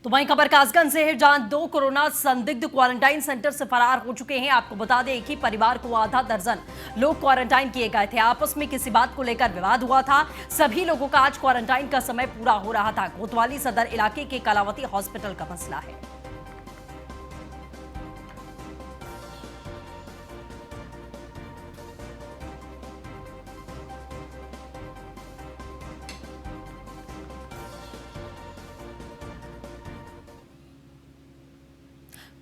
तो वहीं खबर कासगंज से है, जहां 2 कोरोना संदिग्ध क्वारंटाइन सेंटर से फरार हो चुके हैं। आपको बता दें, एक ही परिवार को आधा दर्जन लोग क्वारंटाइन किए गए थे। आपस में किसी बात को लेकर विवाद हुआ था। सभी लोगों का आज क्वारंटाइन का समय पूरा हो रहा था। कोतवाली सदर इलाके के कलावती हॉस्पिटल का मसला है।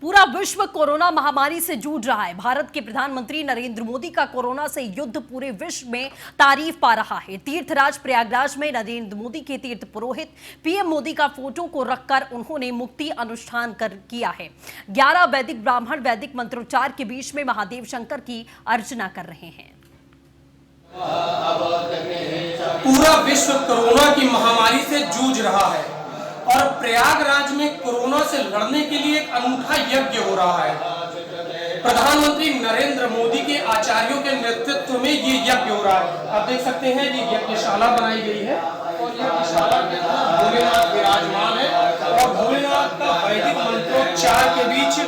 पूरा विश्व कोरोना महामारी से जूझ रहा है। भारत के प्रधानमंत्री नरेंद्र मोदी का कोरोना से युद्ध पूरे विश्व में तारीफ पा रहा है। तीर्थराज प्रयागराज में नरेंद्र मोदी के तीर्थ पुरोहित पीएम मोदी का फोटो को रखकर उन्होंने मुक्ति अनुष्ठान किया है। 11 वैदिक ब्राह्मण वैदिक मंत्रोच्चार के बीच में महादेव शंकर की अर्चना कर रहे हैं। पूरा विश्व कोरोना की महामारी से जूझ रहा है और प्रयागराज में कोरोना से लड़ने के लिए एक अनूठा यज्ञ हो रहा है। प्रधानमंत्री नरेंद्र मोदी के आचार्यों के नेतृत्व में ये यज्ञ हो रहा है। आप देख सकते हैं ये यज्ञशाला बनाई गई है और यज्ञशाला के अंदर भोलेनाथ विराजमान है और भोलेनाथ का वैदिक मंत्रोच्चार के बीच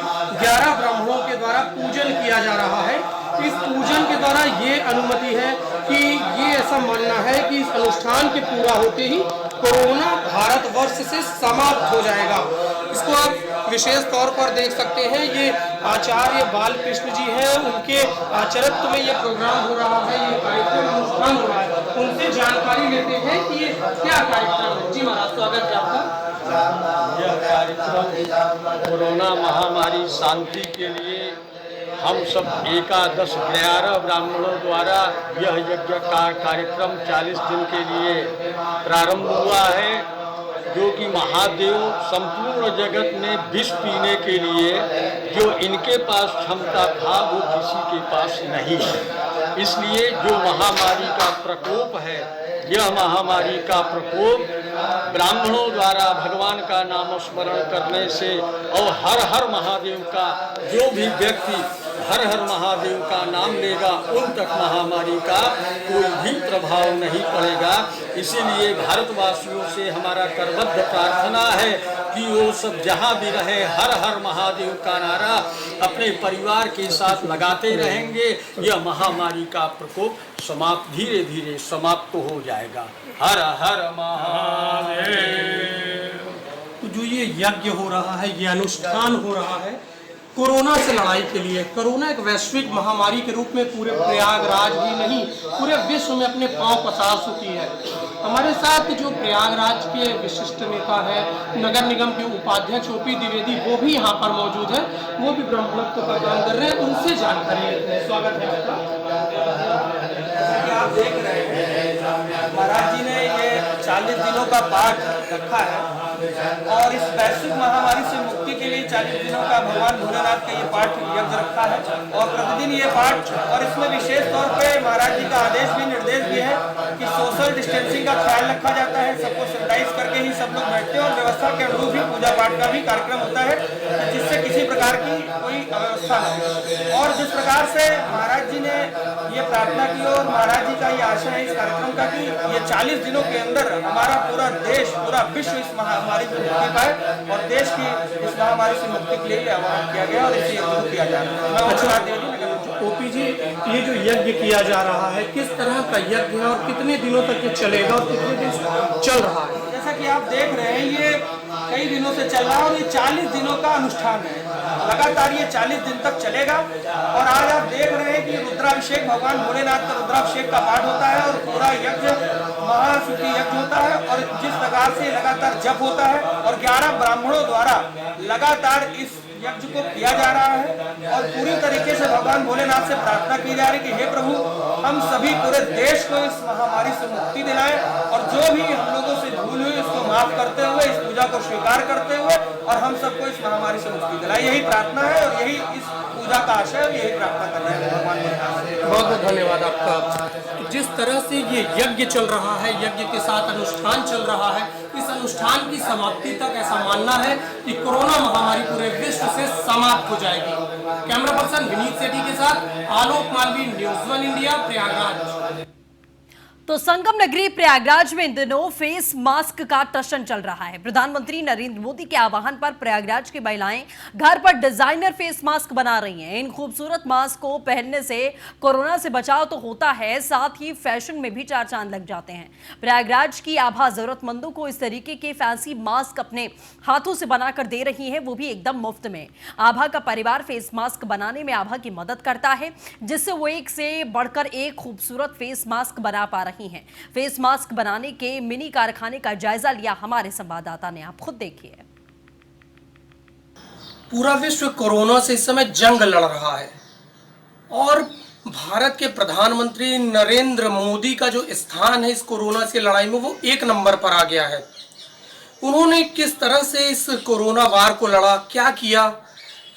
11 ब्राह्मणों के द्वारा पूजन किया जा रहा है। इस पूजन के द्वारा ये अनुमति है कि ये ऐसा मानना है कि इस अनुष्ठान के पूरा होते ही कोरोना भारतवर्ष से समाप्त हो जाएगा। इसको आप विशेष तौर पर देख सकते हैं। ये आचार्य बालकृष्ण जी हैं, उनके आचरित्व में ये प्रोग्राम हो रहा है, ये कार्यक्रम अनुष्ठान हो रहा है। उनसे जानकारी लेते हैं कि ये क्या कार्यक्रम है। जी महाराज, स्वागत है आपका। यह कार्यक्रम कोरोना महामारी शांति के लिए हम सब 11 ब्राह्मणों द्वारा यह यज्ञ का कार्यक्रम 40 दिन के लिए प्रारंभ हुआ है, जो कि महादेव संपूर्ण जगत में विष पीने के लिए जो इनके पास क्षमता था वो किसी के पास नहीं है। इसलिए जो महामारी का प्रकोप है, यह महामारी का प्रकोप ब्राह्मणों द्वारा भगवान का नाम स्मरण करने से और हर हर महादेव का जो भी व्यक्ति हर हर महादेव का नाम लेगा उन तक महामारी का कोई भी प्रभाव नहीं पड़ेगा। इसीलिए भारतवासियों से हमारा करबद्ध प्रार्थना है कि वो सब जहाँ भी रहे हर हर महादेव का नारा अपने परिवार के साथ लगाते रहेंगे। यह महामारी का प्रकोप समाप्त धीरे धीरे समाप्त हो जाएगा। हर हर महादेव। तो जो ये यज्ञ हो रहा है, ये अनुष्ठान हो रहा है कोरोना से लड़ाई के लिए। कोरोना एक वैश्विक महामारी के रूप में पूरे प्रयागराज ही नहीं पूरे विश्व में अपने पांव पसार चुकी है। हमारे साथ जो प्रयागराज के विशिष्ट नेता है, नगर निगम के उपाध्यक्ष ओपी द्विवेदी, वो भी यहाँ पर मौजूद है। वो भी ब्रह्मत्व का काम कर रहे हैं, उनसे जानकारी लेते हैं। स्वागत है आपका। आप देख रहे हैं महाराज जी ने ये 40 दिनों का पाठ रखा है और इस वैश्विक महामारी से मुक्ति के लिए 40 दिनों का भगवान भोलेनाथ का ये पाठ यज्ञ रखा है और प्रतिदिन ये पाठ, और इसमें विशेष तौर पे महाराज जी का आदेश भी निर्देश भी है कि सोशल डिस्टेंसिंग का ख्याल रखा जाता है। सबको सैनिटाइज करके ही सब लोग बैठते हैं और व्यवस्था के अनुरूप ही पूजा पाठ का भी कार्यक्रम होता है, जिससे किसी प्रकार की कोई अव्यवस्था न हो। और जिस प्रकार से महाराज जी ने ये प्रार्थना की और महाराज जी का ये आशा है इस कार्यक्रम का कि ये 40 दिनों के अंदर हमारा पूरा देश पूरा विश्व इस महामारी से मुक्ति पाए और देश की इस महामारी से मुक्ति के लिए आह्वान किया गया और इसे किया जा रहा है। ओपी जी, ये जो यज्ञ किया जा रहा है किस तरह का यज्ञ है और कितने दिनों तक ये चलेगा और कितने दिन चल रहा है? जैसा कि आप देख रहे हैं ये कई दिनों से चल रहा है और ये 40 दिनों का अनुष्ठान है। लगातार ये 40 दिन तक चलेगा और आज आप देख रहे हैं कि रुद्राभिषेक भगवान भोलेनाथ का रुद्राभिषेक का पाठ होता है और पूरा यज्ञ महाशुद्धि यज्ञ होता है और जिस प्रकार से लगातार जप होता है और 11 ब्राह्मणों द्वारा लगातार इस यज्ञ को किया जा रहा है और पूरी तरीके से भगवान भोलेनाथ से प्रार्थना की जा रही है कि हे प्रभु, हम सभी पूरे देश को इस महामारी से मुक्ति दिलाएं और जो भी हम लोगों से भूल हुई उसको माफ करते हुए इस पूजा को स्वीकार करते हुए और हम सबको इस महामारी से मुक्ति दिलाएं। यही प्रार्थना है और यही इस पूजा का आशय और यही प्रार्थना कर रहे हैं भगवान भोलेनाथ से। बहुत बहुत धन्यवाद आपका। जिस तरह से ये यज्ञ चल रहा है, यज्ञ के साथ अनुष्ठान चल रहा है, इस अनुष्ठान की समाप्ति तक ऐसा मानना है कि कोरोना महामारी पूरे विश्व से समाप्त हो जाएगी। कैमरा पर्सन विनीत सेठी के साथ आलोक मालवी, न्यूज़ 1 इंडिया, प्रयागराज। तो संगम नगरी प्रयागराज में इन दिनों फेस मास्क का टशन चल रहा है। प्रधानमंत्री नरेंद्र मोदी के आह्वान पर प्रयागराज की महिलाएं घर पर डिजाइनर फेस मास्क बना रही हैं। इन खूबसूरत मास्क को पहनने से कोरोना से बचाव तो होता है, साथ ही फैशन में भी चार चांद लग जाते हैं। प्रयागराज की आभा जरूरतमंदों को इस तरीके के फैंसी मास्क अपने हाथों से बनाकर दे रही है, वो भी एकदम मुफ्त में। आभा का परिवार फेस मास्क बनाने में आभा की मदद करता है, जिससे वो एक से बढ़कर एक खूबसूरत फेस मास्क बना पा रही हैं। फेस मास्क बनाने के मिनी कारखाने का जायजा लिया हमारे संवाददाता ने, आप खुद देखिए। पूरा विश्व कोरोना से इस समय जंग लड़ रहा है और भारत के प्रधानमंत्री नरेंद्र मोदी का जो स्थान है इस कोरोना से लड़ाई में वो एक नंबर पर आ गया है। उन्होंने किस तरह से इस कोरोना वार को लड़ा, क्या किया,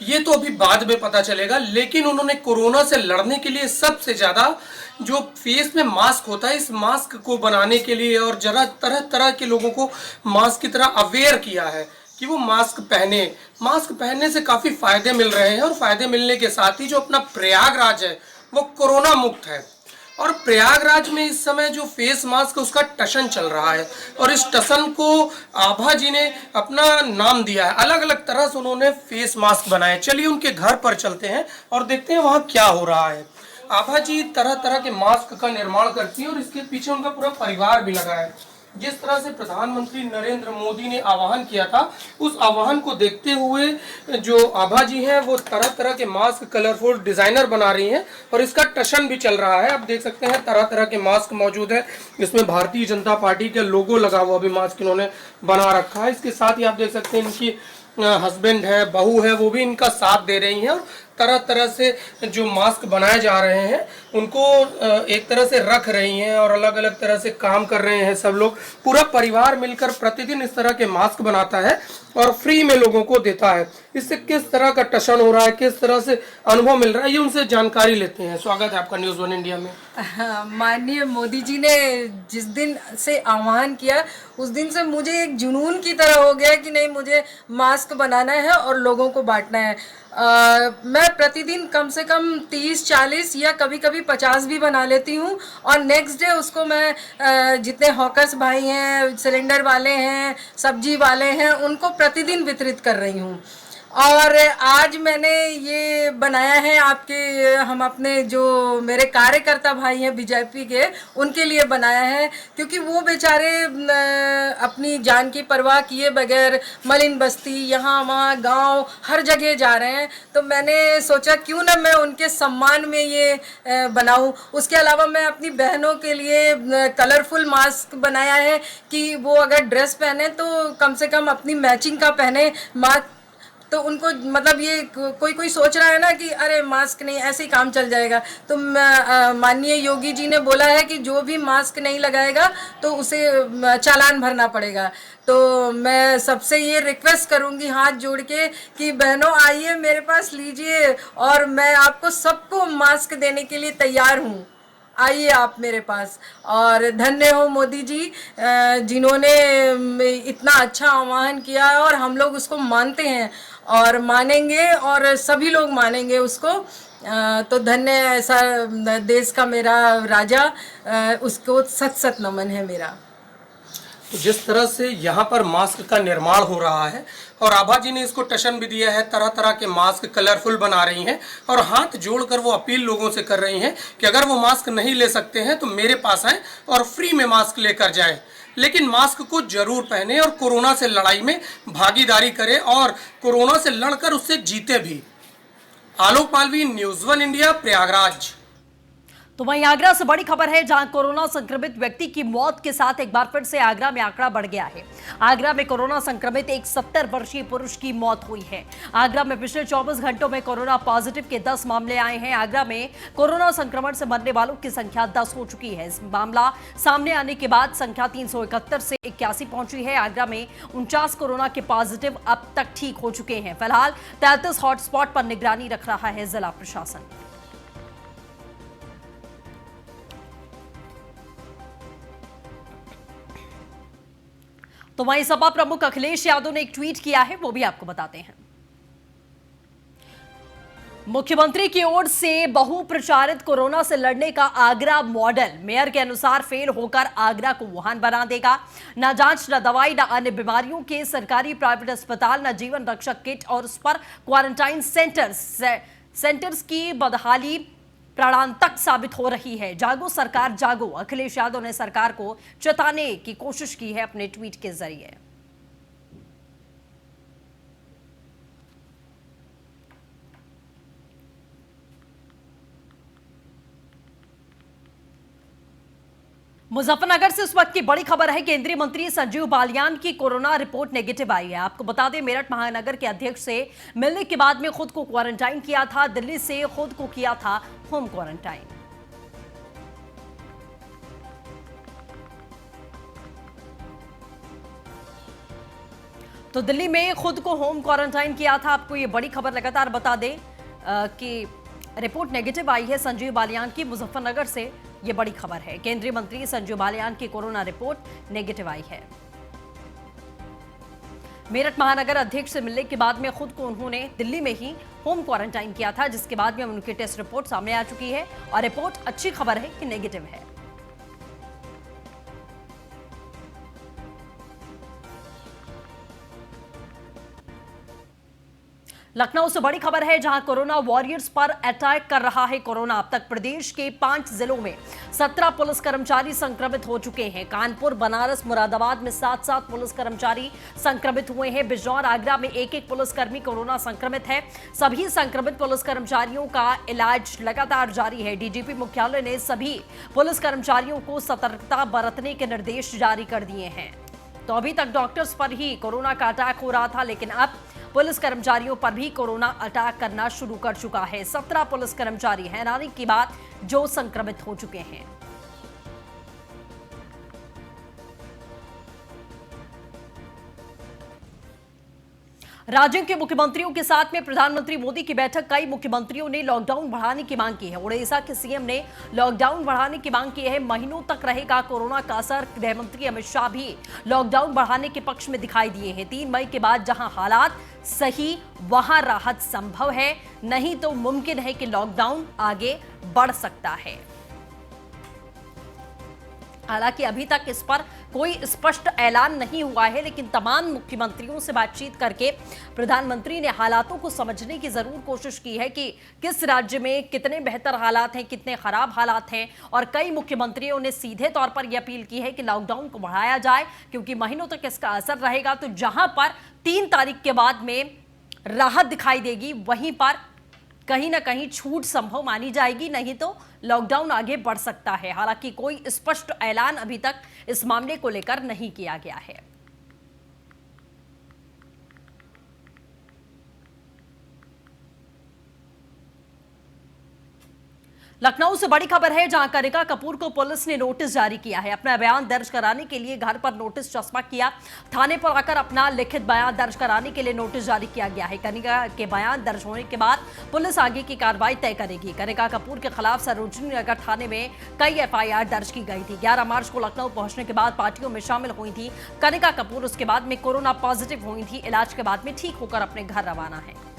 ये तो अभी बाद में पता चलेगा, लेकिन उन्होंने कोरोना से लड़ने के लिए सबसे ज़्यादा जो फेस में मास्क होता है, इस मास्क को बनाने के लिए और जरा तरह तरह के लोगों को मास्क की तरह अवेयर किया है कि वो मास्क पहने। मास्क पहनने से काफ़ी फ़ायदे मिल रहे हैं और फ़ायदे मिलने के साथ ही जो अपना प्रयागराज है वो कोरोना मुक्त है। और प्रयागराज में इस समय जो फेस मास्क है उसका टशन चल रहा है और इस टशन को आभा जी ने अपना नाम दिया है। अलग अलग तरह से उन्होंने फेस मास्क बनाए। चलिए उनके घर पर चलते हैं और देखते हैं वहाँ क्या हो रहा है। आभा जी तरह तरह के मास्क का निर्माण करती है और इसके पीछे उनका पूरा परिवार भी लगा है। जिस तरह से प्रधानमंत्री नरेंद्र मोदी ने आह्वान किया था, उस आह्वान को देखते हुए जो आभा जी हैं वो तरह तरह के मास्क कलरफुल डिजाइनर बना रही हैं और इसका टशन भी चल रहा है। आप देख सकते हैं तरह तरह के मास्क मौजूद है। इसमें भारतीय जनता पार्टी का लोगो लगा हुआ भी मास्क इन्होंने बना रखा है। इसके साथ ही आप देख सकते हैं इनकी हस्बैंड है, बहू है, वो भी इनका साथ दे रही हैं और तरह तरह से जो मास्क बनाए जा रहे हैं उनको एक तरह से रख रही हैं और अलग अलग तरह से काम कर रहे हैं। सब लोग, पूरा परिवार मिलकर प्रतिदिन इस तरह के मास्क बनाता है और फ्री में लोगों को देता है। इससे किस तरह का टशन हो रहा है, किस तरह से अनुभव मिल रहा है, ये उनसे जानकारी लेते हैं। स्वागत है आपका न्यूज़ वन इंडिया में। माननीय मोदी जी ने जिस दिन से आह्वान किया उस दिन से मुझे एक जुनून की तरह हो गया कि नहीं, मुझे मास्क बनाना है और लोगों को बांटना है। मैं प्रतिदिन कम से कम 30-40 या कभी कभी 50 भी बना लेती हूँ और नेक्स्ट डे उसको मैं जितने हॉकर्स भाई हैं, सिलेंडर वाले हैं, सब्जी वाले हैं, उनको प्रतिदिन वितरित कर रही हूँ। और आज मैंने ये बनाया है हम अपने जो मेरे कार्यकर्ता भाई हैं बीजेपी के, उनके लिए बनाया है, क्योंकि वो बेचारे अपनी जान की परवाह किए बगैर मलिन बस्ती, यहाँ वहाँ गांव हर जगह जा रहे हैं। तो मैंने सोचा क्यों ना मैं उनके सम्मान में ये बनाऊं। उसके अलावा मैं अपनी बहनों के लिए कलरफुल मास्क बनाया है कि वो अगर ड्रेस पहने तो कम से कम अपनी मैचिंग का पहने मास्क। तो उनको मतलब ये कोई सोच रहा है ना कि अरे मास्क नहीं, ऐसे ही काम चल जाएगा। तो माननीय योगी जी ने बोला है कि जो भी मास्क नहीं लगाएगा तो उसे चालान भरना पड़ेगा। तो मैं सबसे ये रिक्वेस्ट करूंगी हाथ जोड़ के कि बहनों आइए मेरे पास लीजिए और मैं आपको सबको मास्क देने के लिए तैयार हूँ। आइए आप मेरे पास। और धन्य हो मोदी जी जिन्होंने इतना अच्छा आह्वान किया है और हम लोग उसको मानते हैं और मानेंगे और सभी लोग मानेंगे उसको। तो धन्य ऐसा देश का मेरा राजा, उसको सत सत नमन है मेरा। तो जिस तरह से यहाँ पर मास्क का निर्माण हो रहा है और आभा जी ने इसको टशन भी दिया है, तरह तरह के मास्क कलरफुल बना रही हैं और हाथ जोड़कर वो अपील लोगों से कर रही हैं कि अगर वो मास्क नहीं ले सकते हैं तो मेरे पास आएँ और फ्री में मास्क लेकर जाएं। लेकिन मास्क को जरूर पहने और कोरोना से लड़ाई में भागीदारी करें और कोरोना से लड़कर उससे जीते भी। Alok Malvi, news one India, Prayagraj. तो वहीं आगरा से बड़ी खबर है, जहां कोरोना संक्रमित व्यक्ति की मौत के साथ एक बार फिर से आगरा में आंकड़ा बढ़ गया है। आगरा में कोरोना संक्रमित एक 70 वर्षीय पुरुष की मौत हुई है। आगरा में पिछले 24 घंटों में कोरोना पॉजिटिव के 10 मामले आए हैं। आगरा में कोरोना संक्रमण से मरने वालों की संख्या 10 हो चुकी है। इस मामला सामने आने के बाद संख्या 371 से 81 पहुंची है। आगरा में 49 कोरोना के पॉजिटिव अब तक ठीक हो चुके हैं। फिलहाल 33 हॉटस्पॉट पर निगरानी रख रहा है जिला प्रशासन। तो वहीं सपा प्रमुख अखिलेश यादव ने एक ट्वीट किया है, वो भी आपको बताते हैं। मुख्यमंत्री की ओर से बहुप्रचारित कोरोना से लड़ने का आगरा मॉडल मेयर के अनुसार फेल होकर आगरा को वुहान बना देगा। न जांच, न दवाई, न अन्य बीमारियों के सरकारी प्राइवेट अस्पताल, न जीवन रक्षक किट और उस पर क्वारंटाइन सेंटर्स की बदहाली प्राणांतक साबित हो रही है। जागो सरकार जागो, अखिलेश यादव ने सरकार को चेताने की कोशिश की है अपने ट्वीट के जरिए। मुजफ्फरनगर से इस वक्त की बड़ी खबर है। केंद्रीय मंत्री संजीव बालियान की कोरोना रिपोर्ट नेगेटिव आई है। आपको बता दें, मेरठ महानगर के अध्यक्ष से मिलने के बाद में खुद को क्वारंटाइन किया था। दिल्ली से खुद को किया था होम क्वारंटाइन। तो दिल्ली में खुद को होम क्वारंटाइन किया था। आपको ये बड़ी खबर लगातार बता दें कि रिपोर्ट नेगेटिव आई है संजीव बालियान की। मुजफ्फरनगर से ये बड़ी खबर है। केंद्रीय मंत्री संजीव बालियान की कोरोना रिपोर्ट नेगेटिव आई है। मेरठ महानगर अध्यक्ष से मिलने के बाद में खुद को उन्होंने दिल्ली में ही होम क्वारंटाइन किया था, जिसके बाद में उनकी टेस्ट रिपोर्ट सामने आ चुकी है और रिपोर्ट अच्छी खबर है कि नेगेटिव है। लखनऊ से बड़ी खबर है, जहां कोरोना वॉरियर्स पर अटैक कर रहा है कोरोना। अब तक प्रदेश के 5 जिलों में 17 पुलिस कर्मचारी संक्रमित हो चुके हैं। कानपुर, बनारस, मुरादाबाद में 7-7 पुलिस कर्मचारी संक्रमित हुए हैं। बिजनौर, आगरा में 1-1 पुलिसकर्मी कोरोना संक्रमित है। सभी संक्रमित पुलिस कर्मचारियों का इलाज लगातार जारी है। डीजीपी मुख्यालय ने सभी पुलिस कर्मचारियों को सतर्कता बरतने के निर्देश जारी कर दिए हैं। तो अभी तक डॉक्टर्स पर ही कोरोना का अटैक हो रहा था, लेकिन अब पुलिस कर्मचारियों पर भी कोरोना अटैक करना शुरू कर चुका है। 17 पुलिस कर्मचारी हैरानी की बात जो संक्रमित हो चुके हैं। राज्यों के मुख्यमंत्रियों के साथ में प्रधानमंत्री मोदी की बैठक। कई मुख्यमंत्रियों ने लॉकडाउन बढ़ाने की मांग की है। उड़ीसा के सीएम ने लॉकडाउन बढ़ाने की मांग की है। महीनों तक रहेगा कोरोना का असर। गृह मंत्री अमित शाह भी लॉकडाउन बढ़ाने के पक्ष में दिखाई दिए हैं। 3 मई के बाद जहां हालात सही वहां राहत संभव है, नहीं तो मुमकिन है कि लॉकडाउन आगे बढ़ सकता है। हालांकि अभी तक इस पर कोई स्पष्ट ऐलान नहीं हुआ है, लेकिन तमाम मुख्यमंत्रियों से बातचीत करके प्रधानमंत्री ने हालातों को समझने की जरूर कोशिश की है कि किस राज्य में कितने बेहतर हालात हैं, कितने खराब हालात हैं। और कई मुख्यमंत्रियों ने सीधे तौर पर यह अपील की है कि लॉकडाउन को बढ़ाया जाए, क्योंकि महीनों तक इसका असर रहेगा। तो जहां पर 3 तारीख के बाद में राहत दिखाई देगी, वहीं पर कहीं ना कहीं छूट संभव मानी जाएगी, नहीं तो लॉकडाउन आगे बढ़ सकता है। हालांकि कोई स्पष्ट ऐलान अभी तक इस मामले को लेकर नहीं किया गया है। लखनऊ से बड़ी खबर है, जहां कनिका कपूर को पुलिस ने नोटिस जारी किया है। अपना बयान दर्ज कराने के लिए घर पर नोटिस चस्पा किया। थाने पर आकर अपना लिखित बयान दर्ज कराने के लिए नोटिस जारी किया गया है। कनिका के बयान दर्ज होने के बाद पुलिस आगे की कार्रवाई तय करेगी। कनिका कपूर के खिलाफ सरोजिनी नगर थाने में कई एफआईआर दर्ज की गई थी। 11 मार्च को लखनऊ पहुंचने के बाद पार्टियों में शामिल हुई थी कनिका कपूर। उसके बाद में कोरोना पॉजिटिव हुई थी। इलाज के बाद में ठीक होकर अपने घर रवाना है।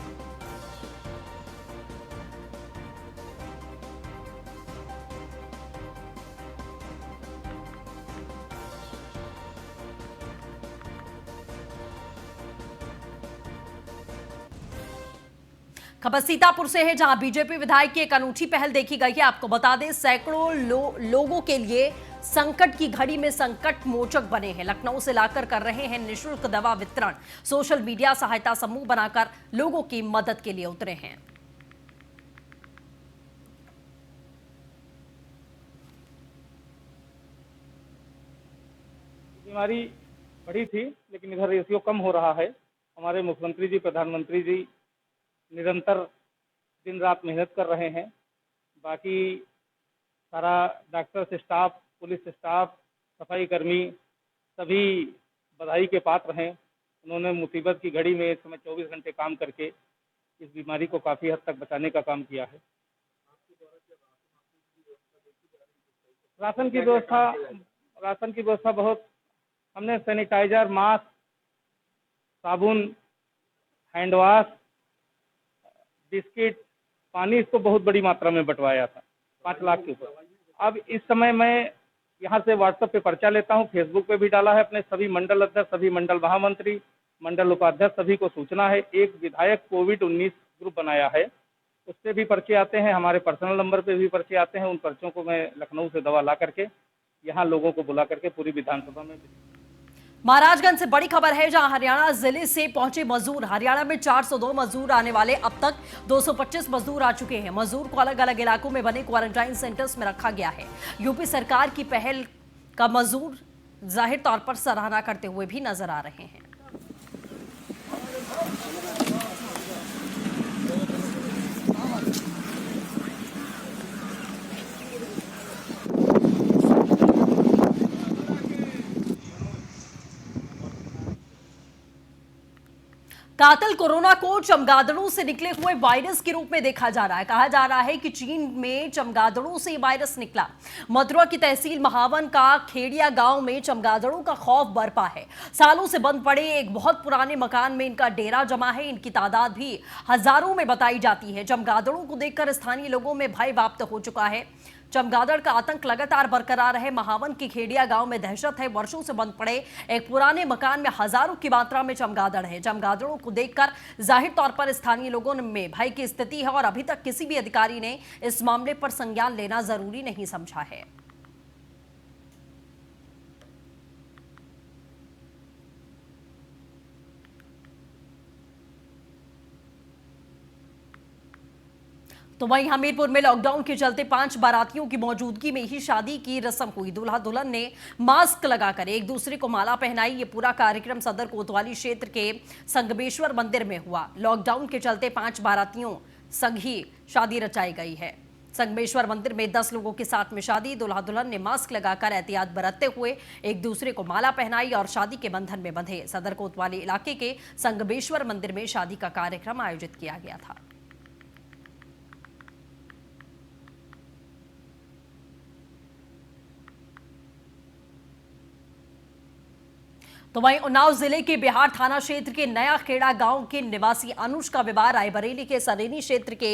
खबर सीतापुर से है, जहां बीजेपी विधायक की एक अनूठी पहल देखी गई है। आपको बता दें, सैकड़ों लोगों के लिए संकट की घड़ी में संकट मोचक बने हैं। लखनऊ से लाकर कर रहे हैं निःशुल्क दवा वितरण। सोशल मीडिया सहायता समूह बनाकर लोगों की मदद के लिए उतरे हैं। बीमारी बढ़ी थी, लेकिन इधर रेशियो कम हो रहा है। हमारे मुख्यमंत्री जी, प्रधानमंत्री जी निरंतर दिन रात मेहनत कर रहे हैं। बाकी सारा डॉक्टर्स स्टाफ, पुलिस स्टाफ, सफाई कर्मी सभी बधाई के पात्र हैं। उन्होंने मुसीबत की घड़ी में इस समय 24 घंटे काम करके इस बीमारी को काफ़ी हद तक बचाने का काम किया है। राशन की व्यवस्था बहुत, हमने सैनिटाइजर, मास्क, साबुन, हैंड वॉश, बिस्किट, पानी इसको बहुत बड़ी मात्रा में बंटवाया था 5 लाख के ऊपर। अब इस समय मैं यहाँ से व्हाट्सएप पे पर्चा लेता हूँ, फेसबुक पे भी डाला है, अपने सभी मंडल अध्यक्ष, सभी मंडल महामंत्री, मंडल उपाध्यक्ष सभी को सूचना है। एक विधायक कोविड-19 ग्रुप बनाया है, उस पे भी पर्चे आते हैं, हमारे पर्सनल नंबर पे भी पर्चे आते हैं। उन पर्चों को मैं लखनऊ से दवा ला करके यहाँ लोगों को बुला करके पूरी विधानसभा में। महाराजगंज से बड़ी खबर है, जहां हरियाणा जिले से पहुंचे मजदूर। हरियाणा में 402 मजदूर आने वाले, अब तक 225 मजदूर आ चुके हैं। मजदूर को अलग अलग इलाकों में बने क्वारंटाइन सेंटर्स में रखा गया है। यूपी सरकार की पहल का मजदूर जाहिर तौर पर सराहना करते हुए भी नजर आ रहे हैं। कातिल कोरोना को चमगादड़ों से निकले हुए वायरस के रूप में देखा जा रहा है। कहा जा रहा है कि चीन में चमगादड़ों से वायरस निकला। मथुरा की तहसील महावन का खेड़िया गांव में चमगादड़ों का खौफ बरपा है। सालों से बंद पड़े एक बहुत पुराने मकान में इनका डेरा जमा है। इनकी तादाद भी हजारों में बताई जाती है। चमगादड़ों को देखकर स्थानीय लोगों में भय व्याप्त हो चुका है। चमगादड़ का आतंक लगातार बरकरार है। महावन की खेड़िया गांव में दहशत है। वर्षों से बंद पड़े एक पुराने मकान में हजारों की मात्रा में चमगादड़ है। चमगादड़ों को देखकर जाहिर तौर पर स्थानीय लोगों में भय की स्थिति है और अभी तक किसी भी अधिकारी ने इस मामले पर संज्ञान लेना जरूरी नहीं समझा है। तो वहीं हमीरपुर में लॉकडाउन के चलते 5 बारातियों की मौजूदगी में ही शादी की रस्म हुई। दूल्हा दुल्हन ने मास्क लगाकर एक दूसरे को माला पहनाई। ये पूरा कार्यक्रम सदर कोतवाली क्षेत्र के संगमेश्वर मंदिर में हुआ। लॉकडाउन के चलते 5 बारातियों संग ही शादी रचाई गई है। संगमेश्वर मंदिर में 10 लोगों के साथ में शादी। दूल्हा दुल्हन ने मास्क लगाकर एहतियात बरतते हुए एक दूसरे को माला पहनाई और शादी के बंधन में बंधे। सदर कोतवाली इलाके के संगमेश्वर मंदिर में शादी का कार्यक्रम आयोजित किया गया था। तो वहीं उन्नाव जिले के बिहार थाना क्षेत्र के नया खेड़ा गांव के निवासी अनुज का विवाह रायबरेली के सरेनी क्षेत्र के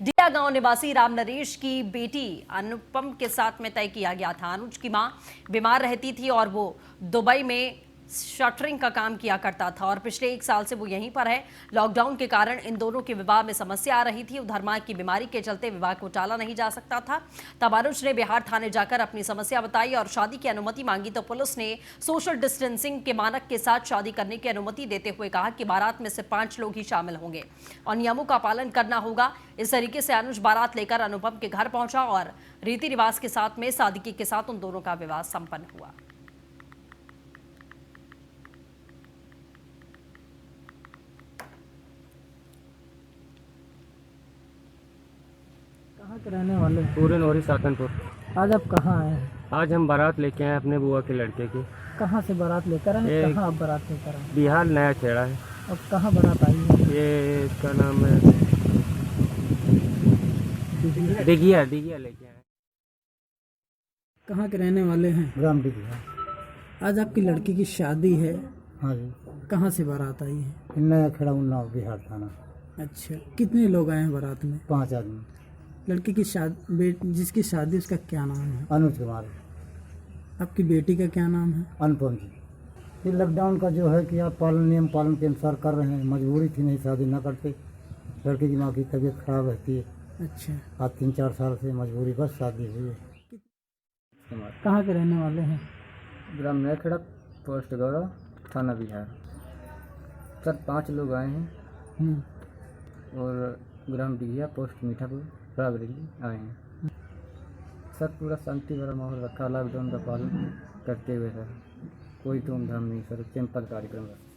डिया गांव निवासी राम नरेश की बेटी अनुपम के साथ में तय किया गया था। अनुज की मां बीमार रहती थी और वो दुबई में शटरिंग का काम किया करता था और पिछले 1 साल से वो यहीं पर है। लॉकडाउन के कारण इन दोनों के विवाह में समस्या आ रही थी। उधर मां की बीमारी के चलते विवाह को टाला नहीं जा सकता था। तब अनुज ने बिहार थाने जाकर अपनी समस्या बताई और शादी की अनुमति मांगी तो पुलिस ने सोशल डिस्टेंसिंग के मानक के साथ शादी करने की अनुमति देते हुए कहा कि बारात में से 5 लोग ही शामिल होंगे और नियमों का पालन करना होगा। इस तरीके से अनुज बारात लेकर अनुपम के घर पहुंचा और रीति रिवाज के साथ में सादगी के साथ उन दोनों का विवाह संपन्न हुआ। कहाँ के रहने वाले? पूरे नौरी सातनपुर। आज आप कहाँ आए हैं? आज हम बारात लेके आए अपने बुआ के लड़के की। कहाँ से बारात लेकर आए? ये- कहाँ आप बारात लेकर आए? बिहार नया खेड़ा है। अब कहाँ बारात आई है? ये इसका नाम है दिघिया लेके आए। कहाँ के रहने वाले हैं? ग्राम डिगिया। आज आपकी लड़की की शादी है, हाँ जी। कहाँ से बारात आई है? नया खेड़ा उन्नाव बिहार थाना। अच्छा, कितने लोग आए हैं बारात में? 5 आदमी। लड़की की शादी, जिसकी शादी, उसका क्या नाम है? अनुज कुमार। आपकी बेटी का क्या नाम है? अनुपम जी। ये लॉकडाउन का जो है कि आप नियम पालन के अनुसार कर रहे हैं। मजबूरी थी, नहीं शादी न करते। लड़की की माँ की तबीयत खराब रहती है। अच्छा, आज 3-4 साल से मजबूरी बस शादी हुई है। कहाँ के रहने वाले हैं? ग्राम नया खेड़ा, पोस्ट गौरव, थाना बिहार। सर 5 लोग आए हैं हम्म। और ग्राम डिघिया, पोस्ट मीठापुर, रायबरेली आए हैं। सर पूरा शांति भरा माहौल रखा, लॉकडाउन का पालन करते हुए सर। कोई धूमधाम नहीं सर, सिंपल कार्यक्रम रखा।